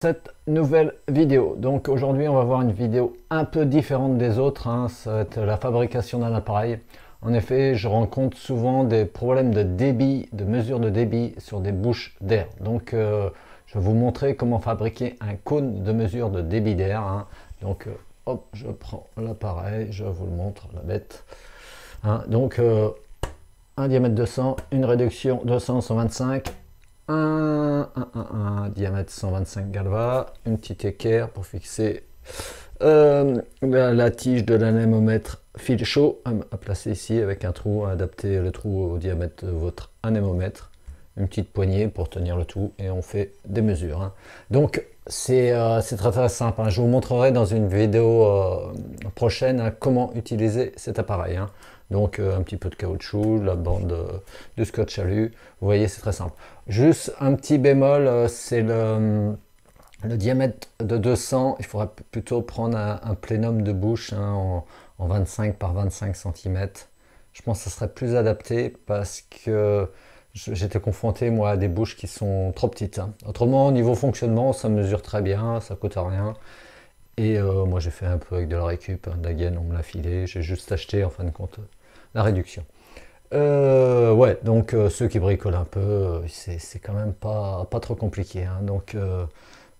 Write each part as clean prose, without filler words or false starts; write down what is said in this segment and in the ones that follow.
Cette nouvelle vidéo. Donc aujourd'hui on va voir une vidéo un peu différente des autres, ça va être la fabrication d'un appareil. En effet, je rencontre souvent des problèmes de débit, de mesure de débit sur des bouches d'air. Donc je vais vous montrer comment fabriquer un cône de mesure de débit d'air. Donc hop, je prends l'appareil, je vous le montre, la bête. Donc un diamètre 200, une réduction 200, 125. Un diamètre 125 galva, une petite équerre pour fixer la tige de l'anémomètre fil chaud à placer ici avec un trou, à adapter le trou au diamètre de votre anémomètre, une petite poignée pour tenir le tout et on fait des mesures. Donc c'est très simple, je vous montrerai dans une vidéo prochaine comment utiliser cet appareil. Donc un petit peu de caoutchouc, la bande de scotch alu, vous voyez c'est très simple. Juste un petit bémol, c'est le diamètre de 200, il faudra plutôt prendre un plénum de bouche en 25 par 25 cm. Je pense que ça serait plus adapté parce que j'étais confronté moi à des bouches qui sont trop petites. Autrement au niveau fonctionnement ça mesure très bien, ça coûte rien. Et moi j'ai fait un peu avec de la récup, de la gaine on me l'a filé, j'ai juste acheté en fin de compte la réduction. Ouais, donc ceux qui bricolent un peu, c'est quand même pas trop compliqué. Donc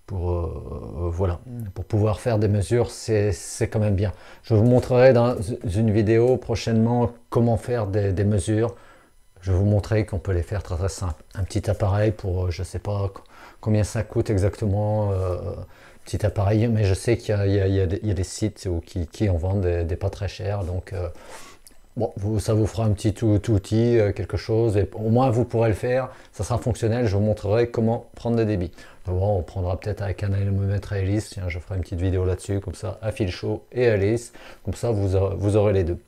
voilà, pour pouvoir faire des mesures, c'est quand même bien. Je vous montrerai dans une vidéo prochainement comment faire des mesures. Je vais vous montrer qu'on peut les faire très simple. Un petit appareil pour, je sais pas combien ça coûte exactement, petit appareil, mais je sais qu'il y a des sites qui en vendent des pas très chers, donc bon, ça vous fera un petit outil, quelque chose, et au moins vous pourrez le faire, ça sera fonctionnel, je vous montrerai comment prendre des débits. Bon, on prendra peut-être avec un anémomètre à hélice, tiens, je ferai une petite vidéo là-dessus, comme ça, à fil chaud et à hélice, comme ça vous aurez les deux.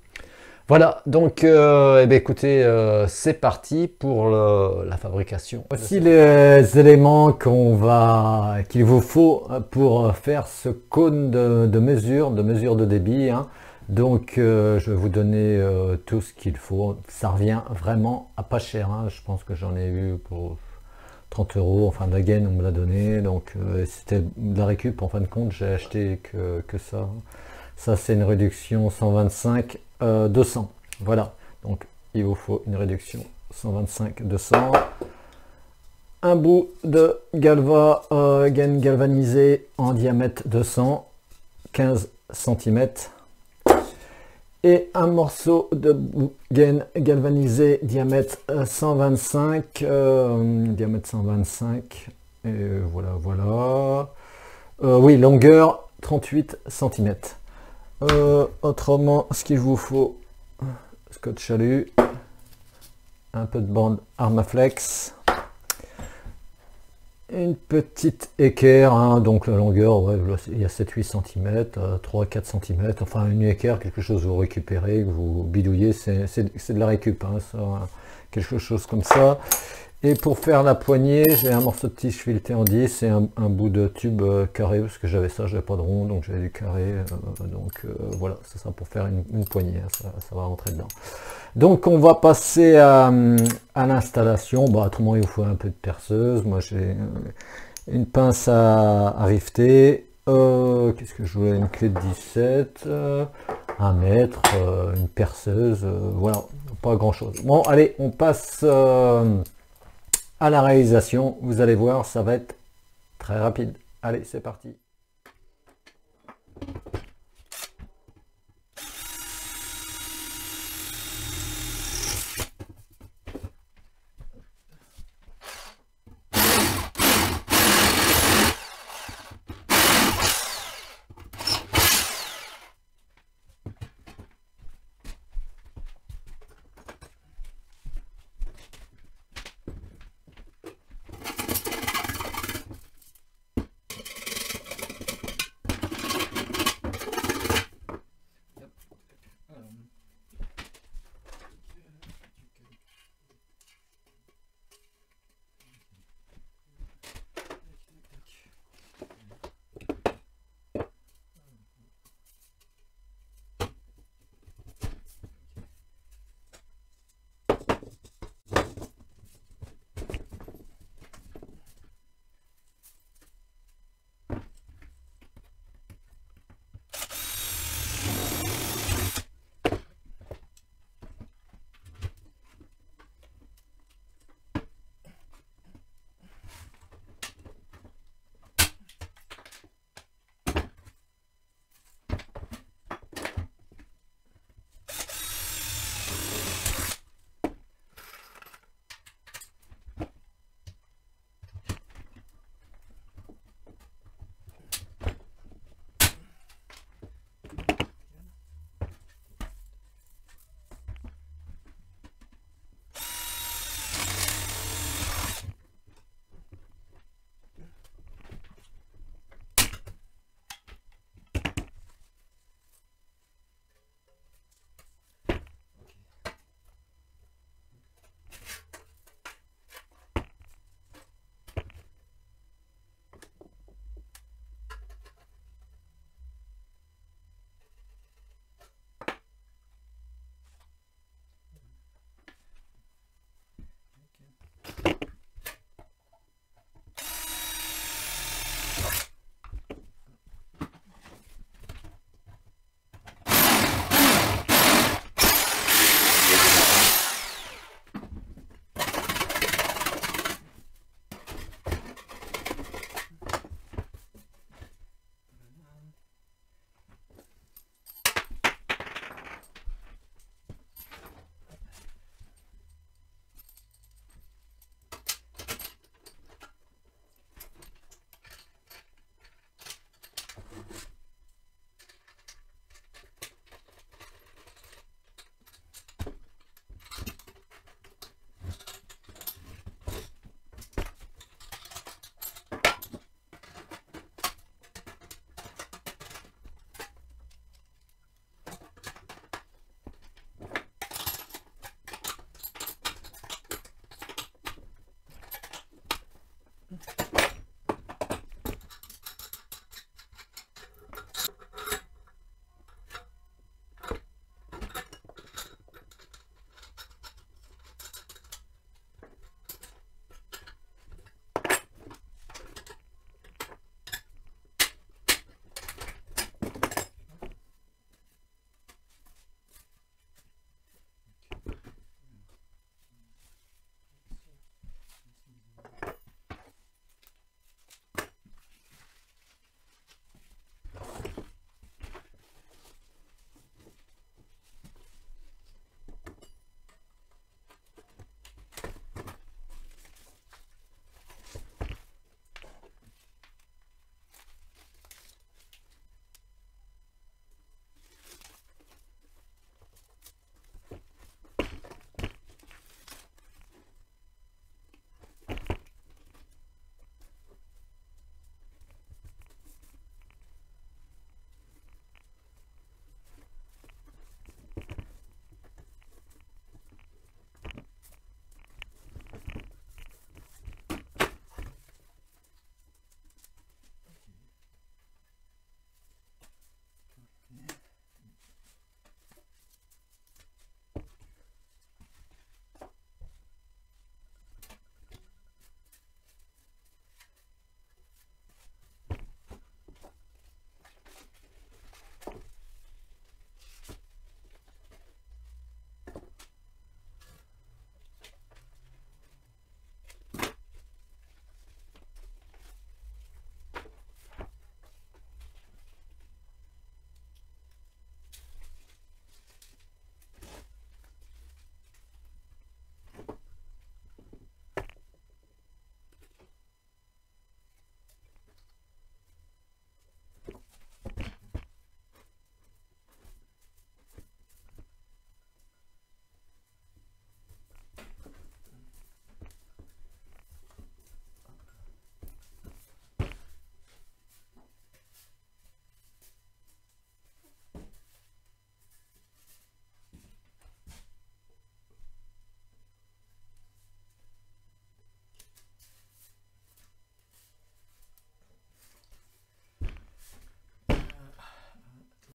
Voilà, donc écoutez, c'est parti pour la fabrication. Voici les éléments qu'il vous faut pour faire ce cône de mesure de débit. Donc je vais vous donner tout ce qu'il faut. Ça revient vraiment à pas cher. Je pense que j'en ai eu pour 30 €. Enfin, la gaine, on me l'a donné. Donc c'était de la récup. En fin de compte, j'ai acheté que ça. Ça, c'est une réduction 125 200. Voilà. Donc il vous faut une réduction 125 200. Un bout de gaine galvanisée en diamètre 200, 15 cm. Et un morceau de gaine galvanisée diamètre 125, et voilà. Oui, longueur 38 cm. Autrement, ce qu'il vous faut, scotch alu, un peu de bande Armaflex, une petite équerre, donc la longueur, ouais, il y a 7-8 cm, 3-4 cm, enfin une équerre, quelque chose que vous récupérez, que vous bidouillez, c'est de la récup, ça, quelque chose comme ça. Et pour faire la poignée, j'ai un morceau de tige fileté en 10 et un bout de tube carré, parce que j'avais ça, j'avais pas de rond, donc j'avais du carré, voilà, c'est ça pour faire une poignée, ça va rentrer dedans. Donc on va passer à l'installation. Autrement il vous faut un peu de perceuse, moi j'ai une pince à rifter, qu'est-ce que je voulais, une clé de 17, un mètre, une perceuse, voilà, pas grand chose. Bon allez, on passe à la réalisation, vous allez voir, ça va être très rapide. Allez, c'est parti.